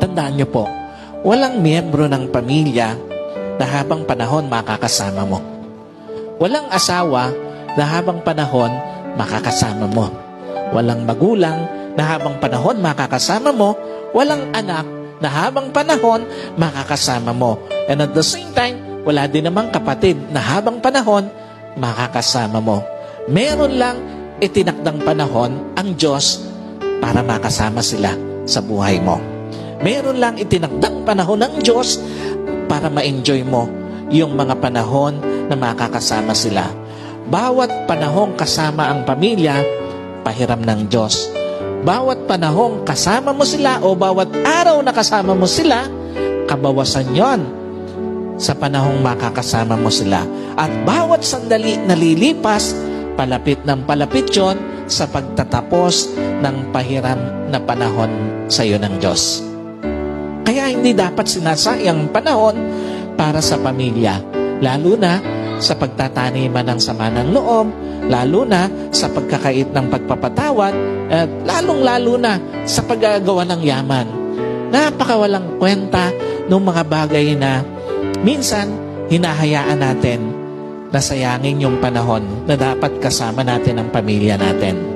Tandaan niyo po, walang miyembro ng pamilya na habang panahon makakasama mo. Walang asawa na habang panahon makakasama mo. Walang magulang na habang panahon makakasama mo. Walang anak na habang panahon makakasama mo. And at the same time, wala din namang kapatid na habang panahon makakasama mo. Meron lang itinakdang panahon ang Diyos para makasama sila sa buhay mo. Meron lang itinakdang panahon ng Diyos para ma-enjoy mo yung mga panahon na makakasama sila. Bawat panahong kasama ang pamilya, pahiram ng Diyos. Bawat panahong kasama mo sila o bawat araw na kasama mo sila, kabawasan yon sa panahong makakasama mo sila. At bawat sandali na lilipas, palapit ng palapit yon sa pagtatapos ng pahiram na panahon sa iyo ng Diyos. Kaya hindi dapat sinasayang panahon para sa pamilya, lalo na sa pagtataniman ng sama ng loob, lalo na sa pagkakait ng pagpapatawad, at lalong-lalo na sa paggagawa ng yaman. Napakawalang kwenta ng mga bagay na minsan hinahayaan natin na sayangin yung panahon na dapat kasama natin ang pamilya natin.